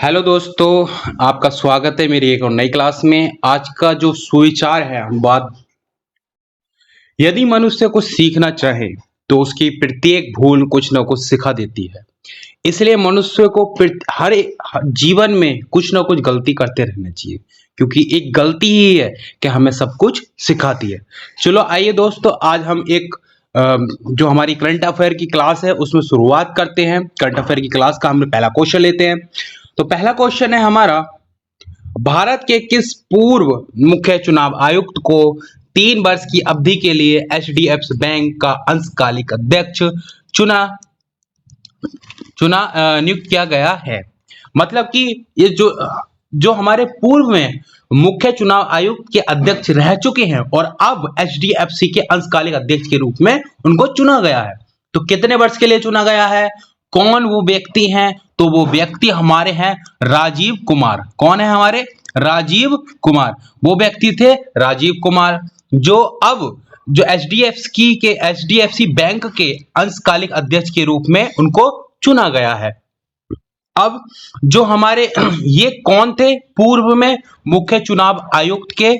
Hello दोस्तों, आपका स्वागत है मेरी एक और नई क्लास में। आज का जो सुविचार है हम बात, यदि मनुष्य कुछ सीखना चाहे तो उसकी प्रत्येक भूल कुछ न कुछ सिखा देती है। इसलिए मनुष्य को जीवन में कुछ ना कुछ गलती करते रहना चाहिए, क्योंकि एक गलती ही है कि हमें सब कुछ सिखाती है। चलो आइए दोस्तों, आज हम एक जो हमारी करंट अफेयर की क्लास है उसमें शुरुआत करते हैं। करंट अफेयर की क्लास का हम पहला क्वेश्चन लेते हैं। तो पहला क्वेश्चन है हमारा, भारत के किस पूर्व मुख्य चुनाव आयुक्त को 3 वर्ष की अवधि के लिए एचडीएफसी बैंक का अंशकालिक अध्यक्ष चुना चुना नियुक्त किया गया है? मतलब कि ये जो जो हमारे पूर्व में मुख्य चुनाव आयुक्त के अध्यक्ष रह चुके हैं और अब एचडीएफसी के अंशकालिक अध्यक्ष के रूप में उनको चुना गया है। तो कितने वर्ष के लिए चुना गया है, कौन वो व्यक्ति हैं? तो वो व्यक्ति हमारे हैं राजीव कुमार। कौन है हमारे? राजीव कुमार। वो व्यक्ति थे राजीव कुमार, जो अब जो एचडीएफसी बैंक के अंशकालिक अध्यक्ष के रूप में उनको चुना गया है। अब जो हमारे ये कौन थे? पूर्व में मुख्य चुनाव आयुक्त के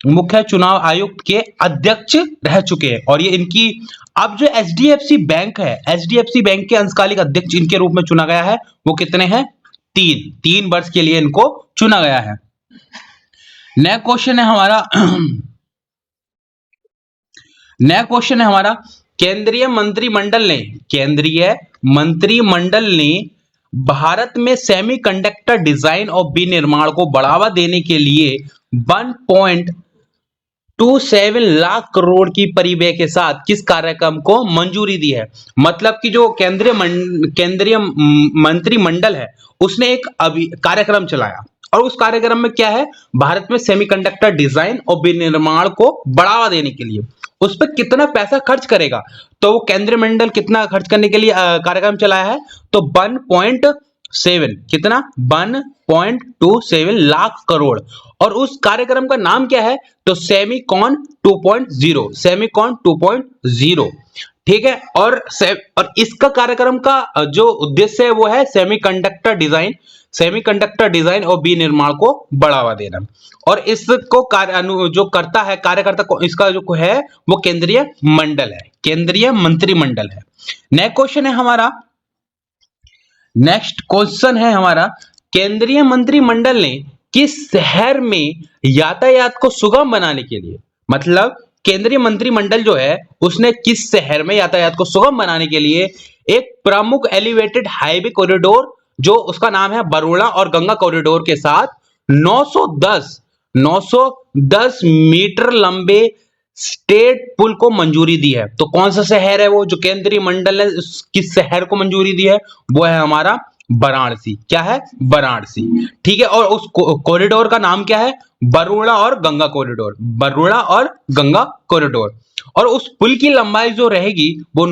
मुख्य चुनाव आयुक्त के अध्यक्ष रह चुके हैं, और ये इनकी अब जो एचडीएफसी बैंक है, एचडीएफसी बैंक के अंशकालिक अध्यक्ष इनके रूप में चुना गया है। वो कितने हैं? 3 वर्ष के लिए इनको चुना गया है। नेक्स्ट क्वेश्चन है हमारा, केंद्रीय मंत्रिमंडल ने भारत में सेमीकंडक्टर डिजाइन और विनिर्माण को बढ़ावा देने के लिए 1.27 लाख करोड़ की परिव्यय के साथ किस कार्यक्रम को मंजूरी दी है? मतलब कि जो केंद्रीय मंत्रिमंडल है उसने एक कार्यक्रम चलाया, और उस कार्यक्रम में क्या है, भारत में सेमीकंडक्टर डिजाइन और विनिर्माण को बढ़ावा देने के लिए उस पर कितना पैसा खर्च करेगा। तो वो केंद्रीय मंडल कितना खर्च करने के लिए कार्यक्रम चलाया है? तो 1.27 लाख करोड़। और उस कार्यक्रम का नाम क्या है? तो सेमीकॉन 2.0। ठीक है। और इसका कार्यक्रम का जो उद्देश्य है वो है सेमीकंडक्टर डिजाइन और विनिर्माण को बढ़ावा देना। और इसको जो करता है कार्यकर्ता को, इसका जो है वो केंद्रीय मंत्रिमंडल है। नेक्स्ट क्वेश्चन है हमारा, केंद्रीय मंत्रिमंडल ने किस शहर में यातायात को सुगम बनाने के लिए, मतलब केंद्रीय मंत्रिमंडल जो है उसने किस शहर में यातायात को सुगम बनाने के लिए एक प्रमुख एलिवेटेड हाईवे कॉरिडोर, जो उसका नाम है बरोड़ा और गंगा कॉरिडोर के साथ 910 मीटर लंबे स्टेट पुल को मंजूरी दी है? तो कौन सा शहर है वो जो केंद्रीय मंडल ने किस शहर को मंजूरी दी है? वो है हमारा वाराणसी। क्या है? वाराणसी। ठीक है। और उस कॉरिडोर का नाम क्या है? बरोड़ा और गंगा कॉरिडोर। और उस पुल की लंबाई जो रहेगी वो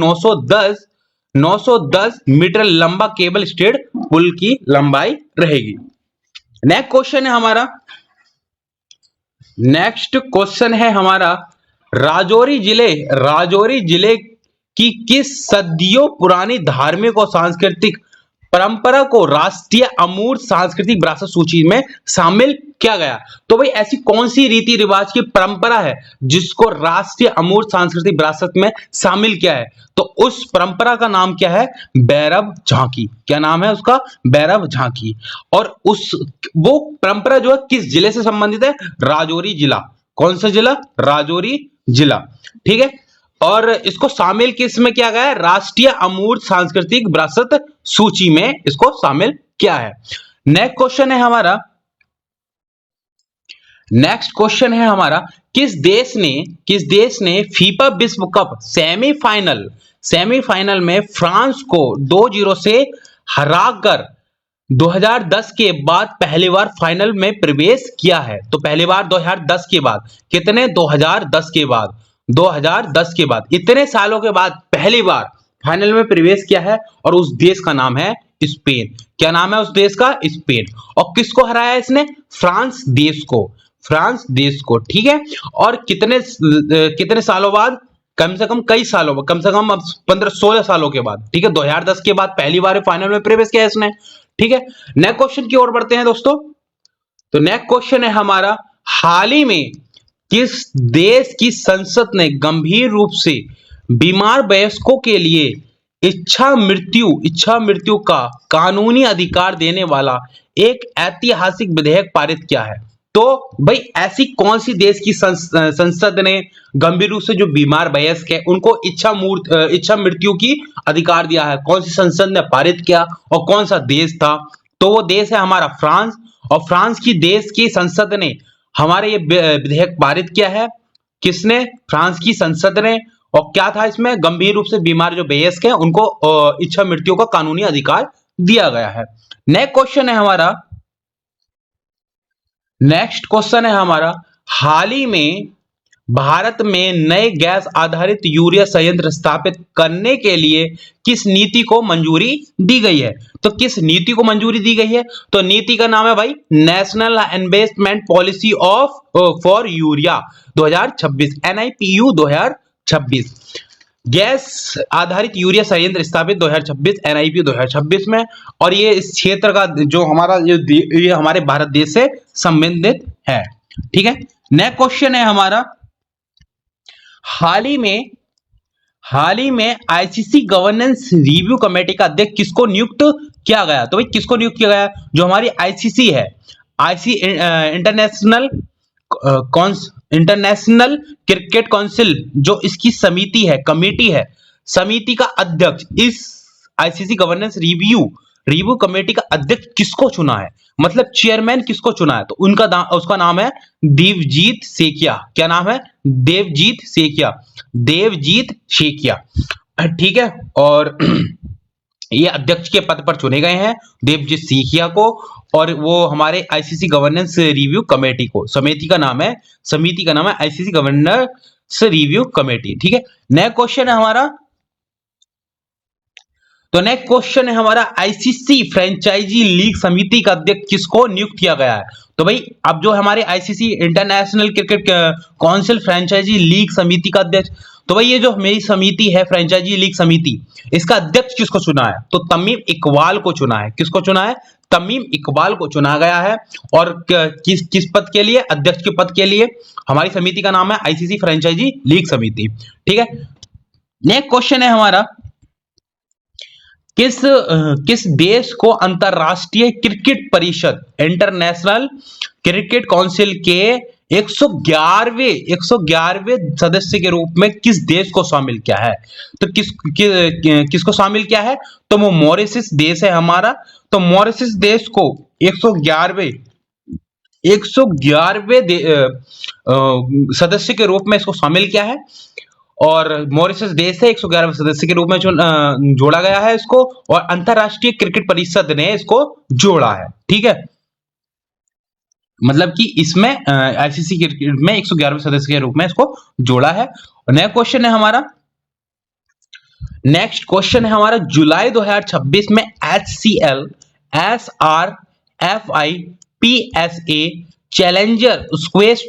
910 मीटर लंबा केबल स्टेड पुल की लंबाई रहेगी। नेक्स्ट क्वेश्चन है हमारा, राजौरी जिले की किस सदियों पुरानी धार्मिक और सांस्कृतिक परंपरा को राष्ट्रीय अमूर्त सांस्कृतिक विरासत सूची में शामिल किया गया? तो भाई ऐसी कौन सी रीति रिवाज की परंपरा है जिसको राष्ट्रीय अमूर्त सांस्कृतिक विरासत में शामिल किया है? तो उस परंपरा का नाम क्या है? भैरव झांकी। क्या नाम है उसका? भैरव झांकी। और वो परंपरा जो है किस जिले से संबंधित है? राजौरी जिला। कौन सा जिला? राजौरी जिला। ठीक है। और इसको शामिल किस में किया गया है? राष्ट्रीय अमूर्त सांस्कृतिक विरासत सूची में इसको शामिल किया है। नेक्स्ट क्वेश्चन है हमारा, किस देश ने फीफा विश्व कप सेमीफाइनल में फ्रांस को 2-0 से हराकर 2010 के बाद पहली बार फाइनल में प्रवेश किया है? तो पहली बार 2010 के बाद, कितने? 2010 के बाद इतने सालों के बाद पहली बार फाइनल में प्रवेश किया है, और उस देश का नाम है स्पेन। क्या नाम है उस देश का? स्पेन। और किसको हराया इसने? फ्रांस देश को। ठीक है। और कितने सालों बाद? कम से कम 15-16 सालों के बाद। ठीक है। 2010 के बाद पहली बार फाइनल में प्रवेश किया इसने। ठीक है, नेक्स्ट क्वेश्चन की ओर बढ़ते हैं दोस्तों। तो नेक्स्ट क्वेश्चन है हमारा, हाल ही में किस देश की संसद ने गंभीर रूप से बीमार वयस्कों के लिए इच्छा मृत्यु का कानूनी अधिकार देने वाला एक ऐतिहासिक विधेयक पारित किया है? तो भाई ऐसी कौन सी देश की संसद ने गंभीर रूप से जो बीमार वयस्क है उनको इच्छा मृत्यु की अधिकार दिया है? कौन सी संसद ने पारित किया और कौन सा देश था? तो वो देश है हमारा फ्रांस, और फ्रांस की देश की संसद ने हमारे ये विधेयक पारित किया है। किसने? फ्रांस की संसद ने। और क्या था इसमें? गंभीर रूप से बीमार जो वयस्क है उनको इच्छा मृत्यु का कानूनी अधिकार दिया गया है। नेक्स्ट क्वेश्चन है हमारा, हाल ही में भारत में नए गैस आधारित यूरिया संयंत्र स्थापित करने के लिए किस नीति को मंजूरी दी गई है? तो किस नीति को मंजूरी दी गई है? तो नीति का नाम है भाई national investment policy of for urea 2026, NIPU 2026। Gas आधारित यूरिया संयंत्र स्थापित 2026 NIPU 2026 में, और ये इस क्षेत्र का जो हमारा ये हमारे भारत देश से संबंधित है। ठीक है, नेक्स्ट क्वेश्चन है हमारा, हाल ही में आईसीसी गवर्नेंस रिव्यू कमेटी का अध्यक्ष किसको नियुक्त किया गया? तो भाई किसको नियुक्त किया गया? जो हमारी आईसीसी है, इंटरनेशनल क्रिकेट काउंसिल, जो इसकी कमेटी है, समिति का अध्यक्ष, इस आईसीसी गवर्नेंस रिव्यू कमेटी का अध्यक्ष किसको चुना है? मतलब चेयरमैन किसको चुना है? तो उसका नाम है देवजीत सेकिया। क्या नाम है? देवजीत सेकिया। ठीक है, और ये अध्यक्ष के पद पर चुने गए हैं देवजीत सेकिया को, और वो हमारे आईसीसी गवर्नेंस रिव्यू कमेटी को, समिति का नाम है आईसीसी गवर्नेंस रिव्यू कमेटी। ठीक है, नेक्स्ट क्वेश्चन है हमारा, आईसीसी फ्रेंचाइजी लीग समिति का अध्यक्ष किसको नियुक्त किया गया है? तो भाई अब जो हमारे ICC international cricket council franchise league समिति का अध्यक्ष, तो भाई ये जो मेरी समिति है फ्रेंचाइजी लीग समिति, इसका अध्यक्ष किसको चुना है? तो तमीम इकबाल को चुना है। किसको चुना है? तमीम इकबाल को चुना गया है। और किस पद के लिए? अध्यक्ष के पद के लिए। हमारी समिति का नाम है आईसीसी फ्रेंचाइजी लीग समिति। ठीक है, नेक्स्ट क्वेश्चन है हमारा, किस देश को अंतरराष्ट्रीय क्रिकेट परिषद इंटरनेशनल क्रिकेट काउंसिल के 111वें सदस्य के रूप में किस देश को शामिल किया है? तो किसको शामिल किया है? तो वो मॉरिशस देश है हमारा। तो मॉरिशस देश को 111वें सदस्य के रूप में इसको शामिल किया है, और मॉरिशस देश है 111वें सदस्य के रूप में जोड़ा गया है इसको, और अंतरराष्ट्रीय क्रिकेट परिषद ने इसको जोड़ा है। ठीक है, मतलब कि इसमें आईसीसी क्रिकेट में 111वें सदस्य के रूप में इसको जोड़ा है। नेक्स्ट क्वेश्चन है हमारा, जुलाई 2026 में HCL SRFI PSA challenger squash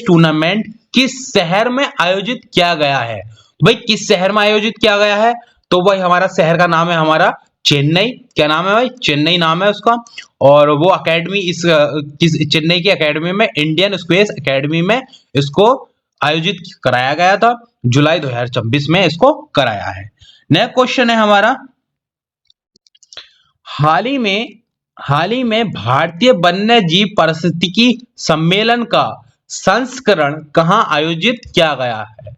tournament किस शहर में आयोजित किया गया है? तो भाई किस शहर में आयोजित किया गया है? तो भाई हमारा शहर का नाम है हमारा चेन्नई। क्या नाम है भाई? चेन्नई नाम है उसका। और वो अकेडमी चेन्नई की अकेडमी में, इंडियन स्क्वैश अकेडमी में इसको आयोजित कराया गया था। जुलाई 2026 में इसको कराया है। नेक्स्ट क्वेश्चन है हमारा, हाल ही में भारतीय वन्य जीव पारिस्थितिकी सम्मेलन का संस्करण कहां आयोजित किया गया है?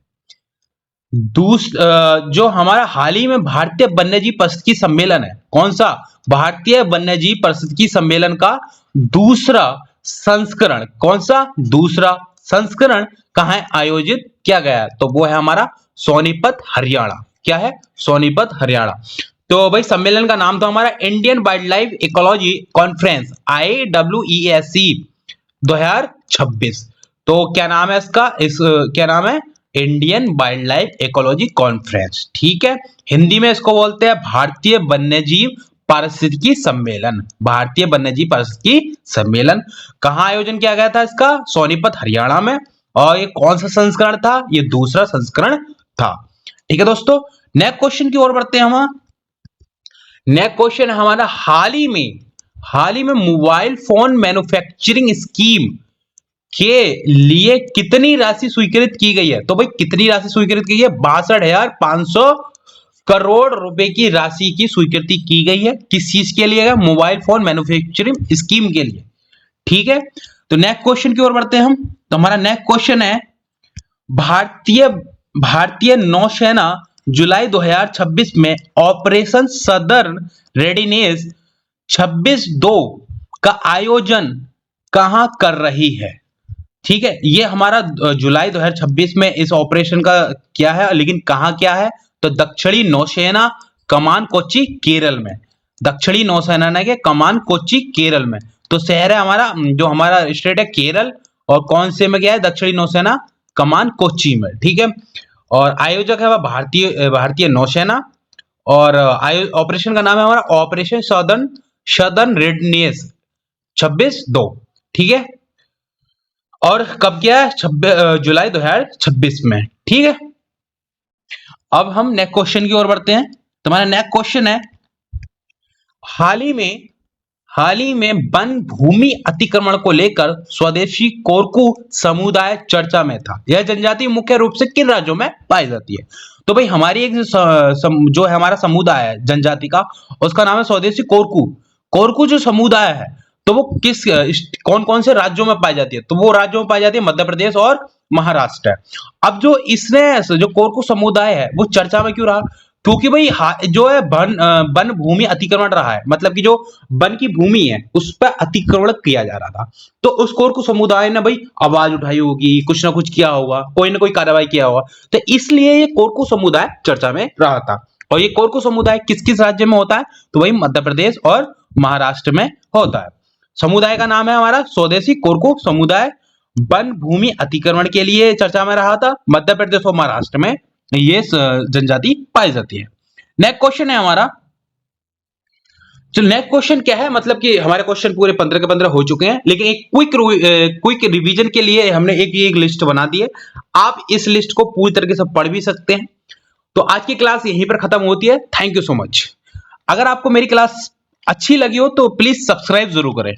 जो हमारा हाल ही में भारतीय वन्यजीव पारिस्थितिकी सम्मेलन है, कौन सा? भारतीय वन्यजीव पारिस्थितिकी सम्मेलन का दूसरा संस्करण, कौन सा? दूसरा संस्करण कहां आयोजित किया गया है? तो वो है हमारा सोनीपत हरियाणा। क्या है? सोनीपत हरियाणा। तो भाई सम्मेलन का नाम तो हमारा Indian wild life ecology conference IWESC 2026। तो क्या नाम है इसका? क्या नाम है? Indian wild life ecology conference. ठीक है, हिंदी में इसको बोलते हैं भारतीय वन्यजीव पारिस्थितिकी सम्मेलन। भारतीय वन्यजीव पारिस्थितिकी सम्मेलन कहां आयोजन किया गया था इसका? सोनीपत हरियाणा में। और ये कौन सा संस्करण था? ये दूसरा संस्करण था। ठीक है दोस्तों, नेक्स्ट क्वेश्चन की ओर बढ़ते हैं हम। नेक्स्ट क्वेश्चन है हमारा, हाल ही में मोबाइल फोन मैन्युफैक्चरिंग स्कीम के लिए कितनी राशि स्वीकृत की गई है? तो भाई कितनी राशि स्वीकृत की है? 62,500 करोड़ रुपए की राशि की स्वीकृति की गई है। किस चीज के लिए? मोबाइल फोन मैन्युफैक्चरिंग स्कीम के लिए। ठीक है, तो नेक्स्ट क्वेश्चन की ओर बढ़ते हैं हम। तो हमारा नेक्स्ट क्वेश्चन है, भारतीय भारतीय नौसेना जुलाई 2026 में ऑपरेशन सदर्न रेडीनेस 26/2 का आयोजन कहां कर रही है? ठीक है, ये हमारा जुलाई 2026 में इस ऑपरेशन का क्या है, लेकिन कहां क्या है? तो दक्षिणी नौसेना कमान कोच्चि केरल में। दक्षिणी नौसेना के कमान कोच्चि केरल में। तो शहर है हमारा, जो हमारा स्टेट है केरल, और कौन से में क्या है? दक्षिणी नौसेना कमान कोच्चि में। ठीक है, और आयोजक है वह भारतीय नौसेना, और ऑपरेशन का नाम है हमारा ऑपरेशन सदर्न रेडनेस 26/2। ठीक है, और कब किया है? जुलाई 2026 में। ठीक है, अब हम नेक्स्ट क्वेश्चन की ओर बढ़ते हैं। तुम्हारा नेक्स्ट क्वेश्चन है, हाल ही में वन भूमि अतिक्रमण को लेकर स्वदेशी कोरकू समुदाय चर्चा में था। यह जनजाति मुख्य रूप से किन राज्यों में पाई जाती है? तो भाई हमारी एक जो है हमारा समुदाय है जनजाति का, उसका नाम है स्वदेशी कोरकू। कोरकू जो समुदाय है, तो वो कौन कौन से राज्यों में पाई जाती है? तो वो राज्यों में पाई जाती है मध्य प्रदेश और महाराष्ट्र है। अब जो इसने जो कोरकू समुदाय है वो चर्चा में क्यों रहा? क्योंकि भाई जो है वन भूमि अतिक्रमण रहा है, मतलब कि जो वन की भूमि है उस पर अतिक्रमण किया जा रहा था। तो उस कोरकू समुदाय ने भाई आवाज उठाई होगी, कुछ ना कुछ किया होगा, कोई ना कोई कार्रवाई किया होगा, तो इसलिए ये कोरकू समुदाय चर्चा में रहा था। और ये कोरकू समुदाय किस किस राज्य में होता है? तो वही मध्य प्रदेश और महाराष्ट्र में होता है। समुदाय का नाम है हमारा स्वदेशी कोरकू समुदाय। वन भूमि अतिक्रमण के लिए चर्चा में रहा था। मध्य प्रदेश और महाराष्ट्र में ये जनजाति पाई जाती है। नेक्स्ट क्वेश्चन है हमारा, नेक्स्ट क्वेश्चन क्या है, मतलब कि हमारे क्वेश्चन पूरे 15 के 15 हो चुके हैं, लेकिन एक क्विक रिवीजन के लिए हमने एक लिस्ट बना दी है। आप इस लिस्ट को पूरी तरीके से पढ़ भी सकते हैं। तो आज की क्लास यहीं पर खत्म होती है। Thank you so much. अगर आपको मेरी क्लास अच्छी लगी हो तो प्लीज सब्सक्राइब जरूर करें।